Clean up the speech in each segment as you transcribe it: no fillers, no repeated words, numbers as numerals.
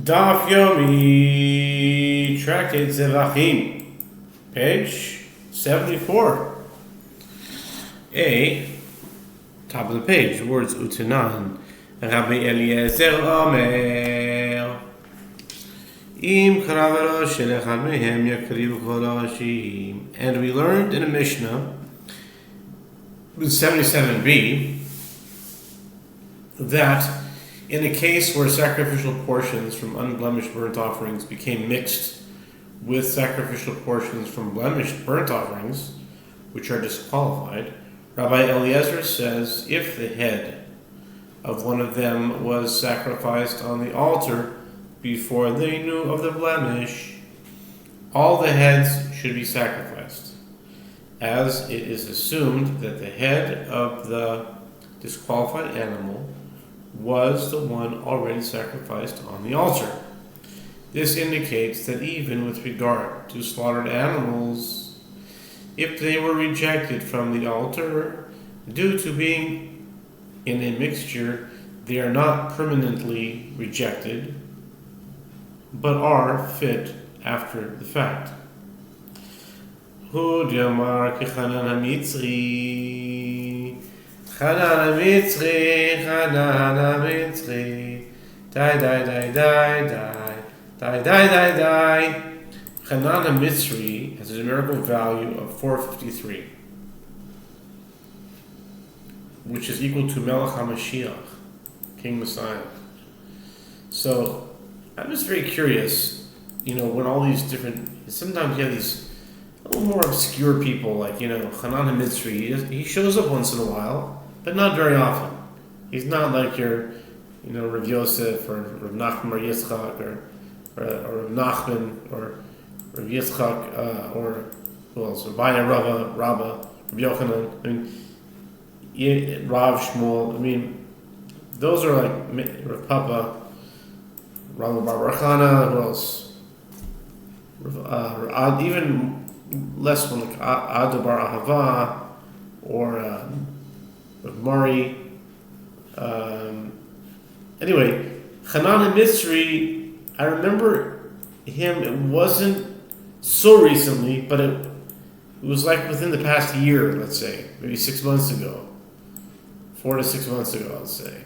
Daf Yomi, tractate Zevachim, page 74. Top of the page, words Utanan. Rabbi Eliezer Omer. Im Charavaro Shelechad Mehem Yakriv Kol Hashim. And we learned in a Mishnah, with 77b, that in a case where sacrificial portions from unblemished burnt offerings became mixed with sacrificial portions from blemished burnt offerings, which are disqualified, Rabbi Eliezer says if the head of one of them was sacrificed on the altar before they knew of the blemish, all the heads should be sacrificed, as it is assumed that the head of the disqualified animal was the one already sacrificed on the altar. This indicates that even with regard to slaughtered animals, if they were rejected from the altar due to being in a mixture, they are not permanently rejected, but are fit after the fact. Hu diamar kechanan hamitzri, Chanan hamitzri, Chanan hamitzri, die, die, die, die, die, die, die, die, die. Chanan hamitzri has a numerical value of 453, which is equal to Melech HaMashiach, King Messiah. So I'm just very curious, when all these different, sometimes you have these a little more obscure people, like, Chanan HaMitzri, he shows up once in a while, but not very often. He's not like your, Rav Yosef, or Rav Nachman, or Yitzchak, or Rav Nachman, or Rav Yitzchak, or who else? Rabbi Rabbah, Rav Yochanan, Rav Shmuel. Those are like Rav Papa, Rav Bar Chana, who else? Even less one like Ad Bar Ahava, or Rav Mari. Anyway, Chanan HaMitzri, I remember him, it wasn't so recently, but it was like within the past year, let's say, maybe 6 months ago. 4 to 6 months ago, I'll say.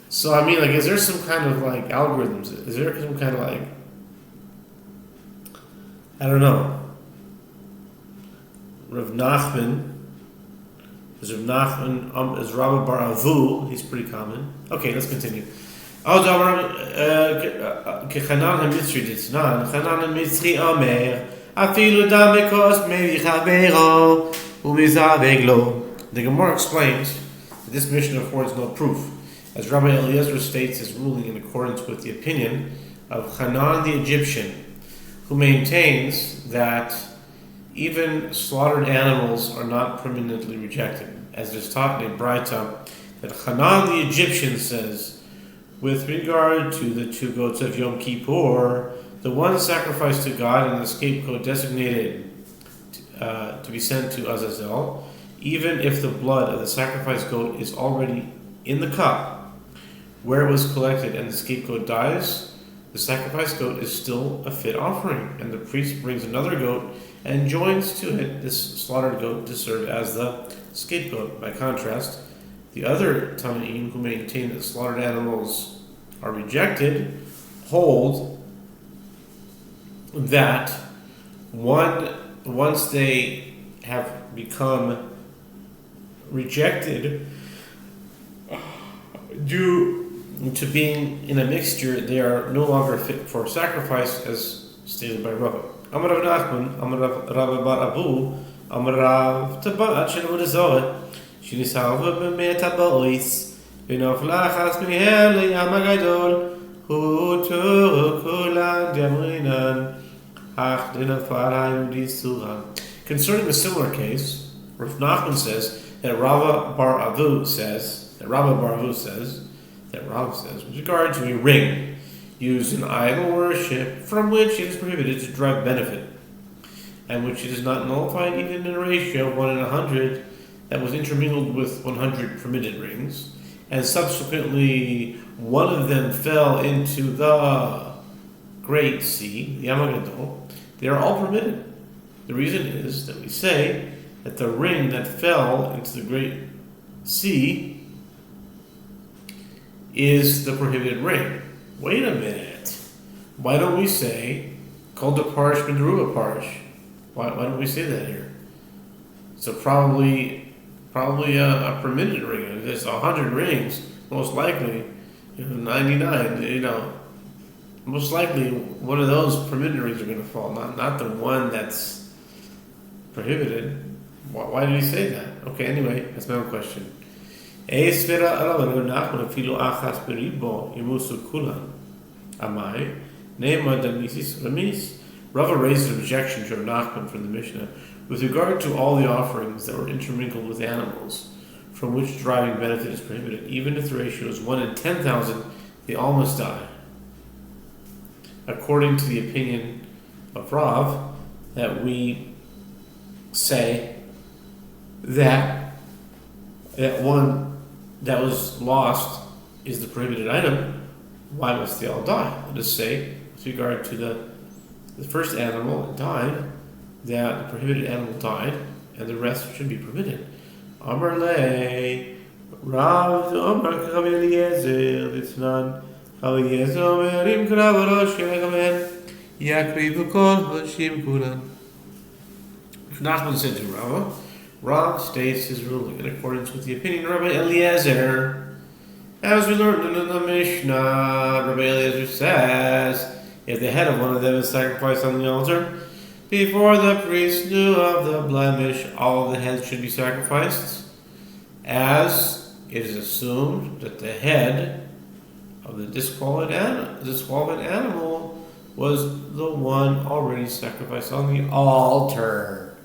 So, is there some kind of algorithms? Is there some kind of I don't know. Rav Nachman, is Rabbi Bar Avu, he's pretty common. Okay, let's continue. Kechanan HaMitzri ditznan, Chanan HaMitzri Omer, Afilu dam bekos mevi chavero, umizaveg lo. The Gemara explains that this mission affords no proof, as Rabbi Eliezer states his ruling in accordance with the opinion of Hanan the Egyptian, who maintains that even slaughtered animals are not permanently rejected, as is taught in a Braita that Hanan the Egyptian says, with regard to the 2 goats of Yom Kippur, the one sacrificed to God and the scapegoat designated to be sent to Azazel, even if the blood of the sacrificed goat is already in the cup where it was collected and the scapegoat dies, the sacrificed goat is still a fit offering, and the priest brings another goat and joins to it this slaughtered goat to serve as the scapegoat. By contrast, the other Tanaim who maintain that slaughtered animals are rejected hold that once they have become rejected due to being in a mixture, they are no longer fit for sacrifice, as stated by Rabbah. Amar Rav Nachman, Amar Rav Bar Abu, Amar Rav Tabat, Shenu Dezoret, Shinisalva B'mei Tabois, V'noflachas Mihem L'Yam HaGadol, Hu Tukulan Demrinan, Hach Dinafar HaYudi Surah. Concerning a similar case, Rav Nachman says that Rav Bar Avu says, with regard to a ring used in idol worship from which it is prohibited to derive benefit, and which it is not nullified even in a ratio of 1 in 100 that was intermingled with 100 permitted rings, and subsequently one of them fell into the Great Sea, the Yamagadol, they are all permitted. The reason is that we say that the ring that fell into the Great Sea is the prohibited ring. Wait a minute. Why don't we say called the Parish Medruba Parish? Why don't we say that here? So probably a permitted ring. If there's 100 rings, most likely, 99, most likely one of those permitted rings are going to fall, not the one that's prohibited. Why did he say that? Okay, anyway, that's my own question. Rava raised an objection to Rav Nachman from the Mishnah with regard to all the offerings that were intermingled with animals, from which deriving benefit is prohibited. Even if the ratio is 1 in 10,000, they all must die. According to the opinion of Rav, that we say that one that was lost is the prohibited item, why must they all die? Let us say, with regard to the first animal that died, that the prohibited animal died, and the rest should be permitted. Amar le Rav Amar Rabbi Eliezer Litznan Rabbi Eliezer Omer Im Krav Rosh Kelekamen Yakrivu Kol Hoshim Kulan. Nachman said to Rav states his ruling in accordance with the opinion of Rabbi Eliezer. As we learned in the Mishnah, Rabbi Eliezer says, if the head of one of them is sacrificed on the altar, before the priest knew of the blemish, all of the heads should be sacrificed, as it is assumed that the head of the disqualified animal was the one already sacrificed on the altar.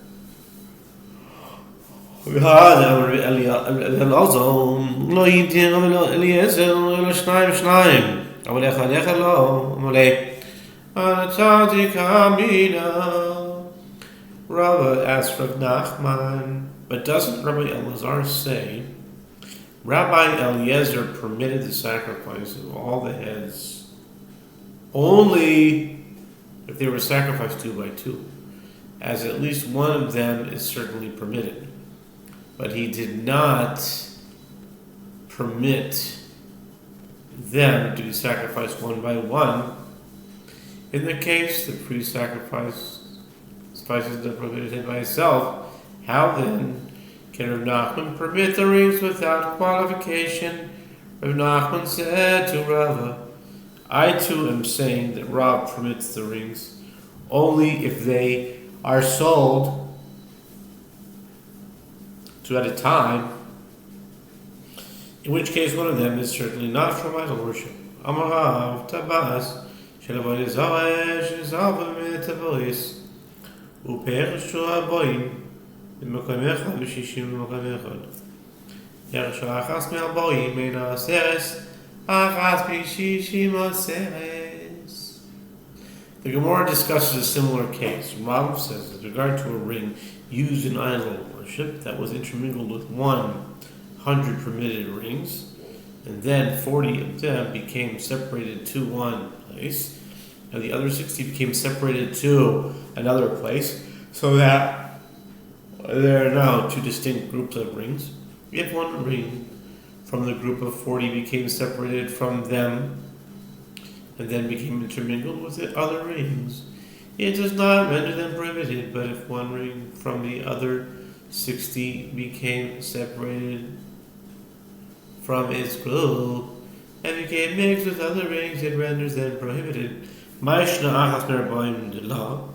Rava asked Rav Nachman, but doesn't Rabbi Elazar say Rabbi Eliezer permitted the sacrifice of all the heads only if they were sacrificed 2 by 2, as at least one of them is certainly permitted, but he did not permit them to be sacrificed 1 by 1. In the case the priest sacrifices the prohibited head by itself, how then can Rav Nachman permit the rings without qualification? Rav Nachman said to Rava, I too am saying that Rav permits the rings only if they are sold 2 at a time, in which case one of them is certainly not from idol worship. Amarav Tabas Shelavoy Zaresh Zalva Metavois Upershua Boim במקום אחד ו60 במקום אחד. ירשה אחס מהבואים מן הסרס, אחס מ60 הסרס. The Gemara discusses a similar case. Rav says, with regard to a ring used in idol worship that was intermingled with 100 permitted rings, and then 40 of them became separated to one place, and the other 60 became separated to another place, so that there are now 2 distinct groups of rings. If one ring from the group of 40 became separated from them and then became intermingled with the other rings, it does not render them prohibited. But if one ring from the other 60 became separated from its group and became mixed with other rings, it renders them prohibited. Ma'ishna achas merbaim de la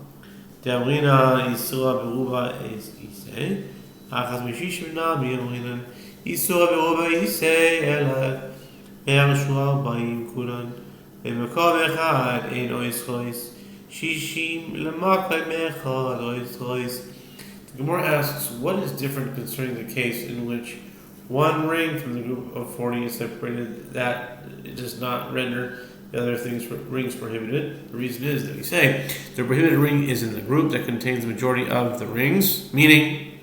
Damrina Isura Beruba Ise Achas Mishish Nami Amrinan Isura Beruba Ise Ela Yehoshua Baim Kulan B'Makom Echad Ein Ois Chois Shishim L'Makom Echad Ois Chois. The Gemara asks, what is different concerning the case in which one ring from the group of 40 is separated, that it does not render the other rings prohibited? The reason is that we say the prohibited ring is in the group that contains the majority of the rings, meaning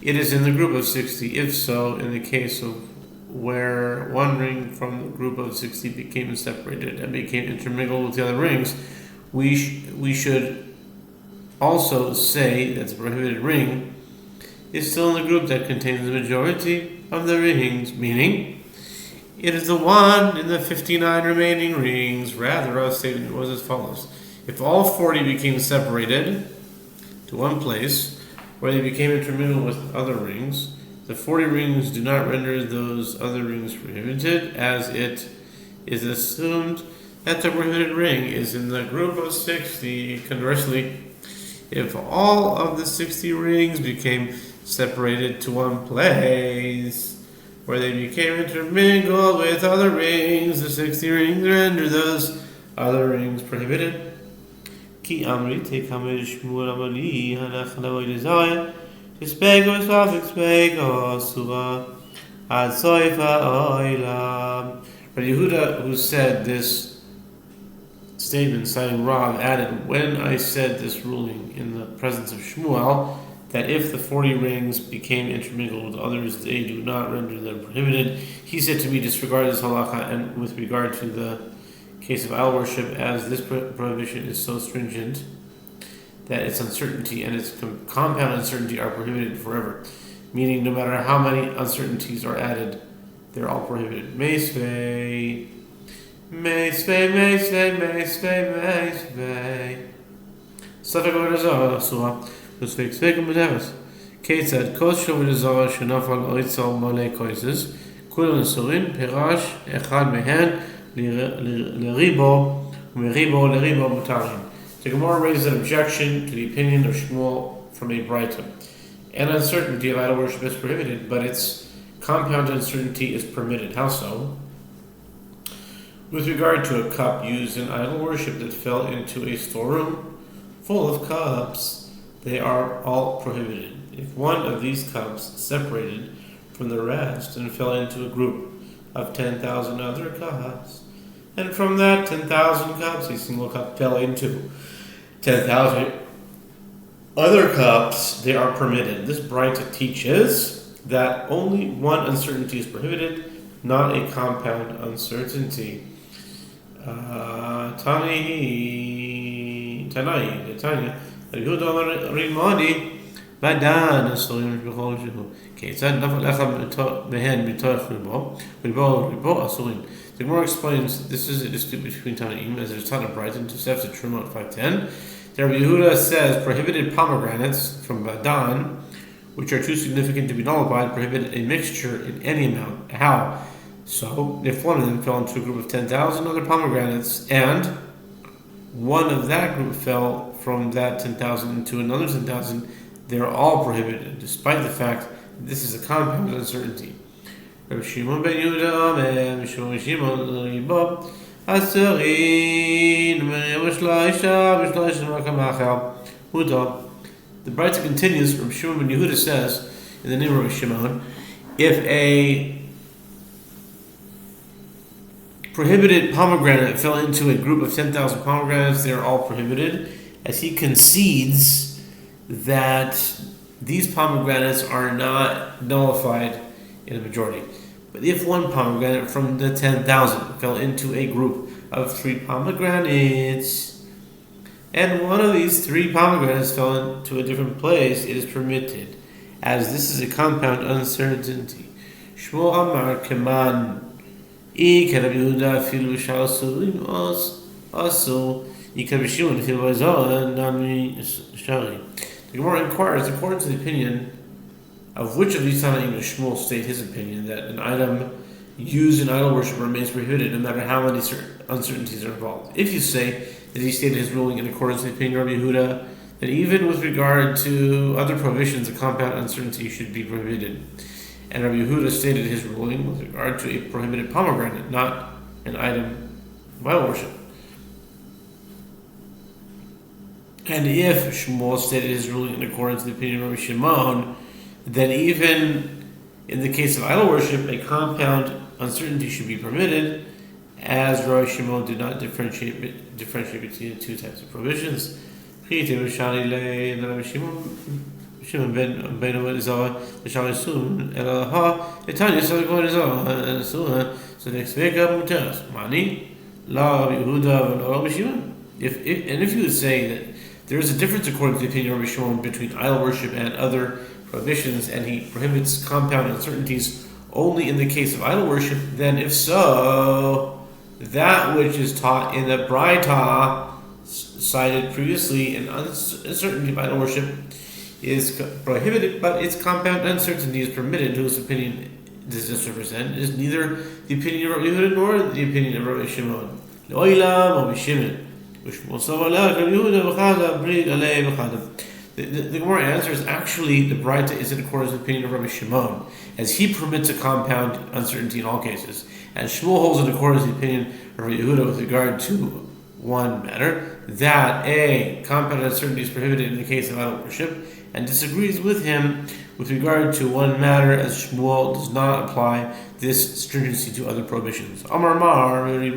it is in the group of 60. If so, in the case of where one ring from the group of 60 became separated and became intermingled with the other rings, we should also say that the prohibited ring is still in the group that contains the majority of the rings, meaning it is the one in the 59 remaining rings. Rather, our statement was as follows: if all 40 became separated to one place, where they became intermingled with other rings, the 40 rings do not render those other rings prohibited, as it is assumed that the prohibited ring is in the group of 60. Conversely, if all of the 60 rings became separated to one place, where they became intermingled with other rings, the 60 rings render those other rings prohibited. Ki amri te kamer shmur amali hanach lavoy desire spego safik spego suva ad soifa oilam. But Yehuda, who said this statement, citing Rav, added, when I said this ruling in the presence of Shmuel, that if the 40 rings became intermingled with others, they do not render them prohibited, he said to me, disregard this halacha, and with regard to the case of idol worship, as this prohibition is so stringent that its uncertainty and its compound uncertainty are prohibited forever. Meaning, no matter how many uncertainties are added, they're all prohibited. Meisvei, meisvei, meisvei, meisvei, meisvei. Safek v'razah suha, v'svek svek v'medevas. Kate said, Kos shov v'razah shenafal oitzal malei koises, kulan surin, pirash, echad mehen, l'ribo, u'meribo, l'ribo mutarim. The Gemara raises an objection to the opinion of Shmuel from a Braita. An uncertainty of idol worship is prohibited, but its compound uncertainty is permitted. How so? With regard to a cup used in idol worship that fell into a storeroom full of cups, they are all prohibited. If one of these cups separated from the rest and fell into a group of 10,000 other cups, and from that 10,000 cups a single cup fell into 10,000 other cups, they are permitted. This Braita teaches that only one uncertainty is prohibited, not a compound uncertainty. Tanya, Rimoni, Badan, Asorim, Beholju, Ketzad, Nafal Mehen, Bitoch, Ribo, Asorim. The Gemara explains this is a dispute between Tanaim, as there's a ton of Braita in Tosefta Truma at 510. The Rabbi Yehuda says prohibited pomegranates from Badan, which are too significant to be nullified, prohibited a mixture in any amount. How? So, if one of them fell into a group of 10,000 other pomegranates, and one of that group fell from that 10,000 into another 10,000, they're all prohibited, despite the fact that this is a compound uncertainty. Rabbi Shimon ben Yehuda, Amen, Shimon Ribo, Aserin, the Braita continues. Rabbi Shimon ben Yehuda says, in the name of Rabbi Shimon, if a prohibited pomegranate fell into a group of 10,000 pomegranates, they are all prohibited, as he concedes that these pomegranates are not nullified in a majority. But if one pomegranate from the 10,000 fell into a group of 3 pomegranates, and one of these 3 pomegranates fell into a different place, it is permitted, as this is a compound uncertainty. Shmuel Amar Keman I Rabbi Yehuda Filu Shasurim Asu I Rabbi Shimon Filu Bazal Nami Shari. The Gemara inquires, according to the opinion of which of these Tanaim does Shmuel state his opinion that an item used in idol worship remains prohibited no matter how many uncertainties are involved. If you say that he stated his ruling in accordance with the opinion of Rabbi Yehuda, that even with regard to other prohibitions, a compound uncertainty should be prohibited. And Rabbi Yehuda stated his ruling with regard to a prohibited pomegranate, not an item of idol worship. And if Shmuel stated his ruling in accordance with the opinion of Rabbi Shimon, then even in the case of idol worship, a compound uncertainty should be permitted, as Rabbi Shimon did not differentiate between the two types of prohibitions. Rabbi Shimon Shimon ben Zava, the Shalisun, Elaha, Itanya, Salikon Zava, so next week up Mutas, Mani, La Yehuda, and Rabbi Shimon. If you would say that there is a difference according to the opinion of Rabbi Shimon between idol worship and other prohibitions, and he prohibits compound uncertainties only in the case of idol worship, then if so, that which is taught in the Braita cited previously in uncertainty of idol worship is prohibited, but its compound uncertainty is permitted. Whose opinion does this represent? Is neither the opinion of Rabbi Yehuda nor the opinion of Rabbi Shimon. The Gemara answers actually the Braita is in accordance with the opinion of Rabbi Shimon, as he permits a compound uncertainty in all cases, and Shmuel holds in accordance with the opinion of Rabbi Yehuda with regard to one matter, that a compound uncertainty is prohibited in the case of idol worship, and disagrees with him with regard to one matter, as Shmuel does not apply this stringency to other prohibitions. Amar Mar, the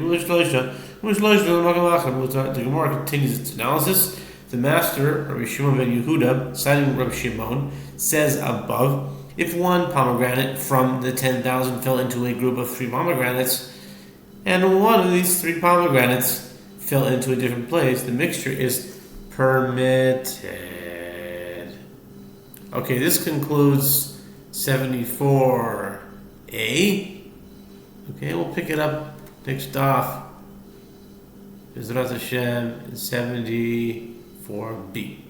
Gemara continues its analysis. The master, Rabbi Shimon ben Yehuda, citing Rabbi Shimon, says above, if one pomegranate from the 10,000 fell into a group of 3 pomegranates, and one of these 3 pomegranates fell into a different place, the mixture is permitted. Okay, this concludes 74a. Okay, we'll pick it up next daf. Bezrat Hashem in 74b.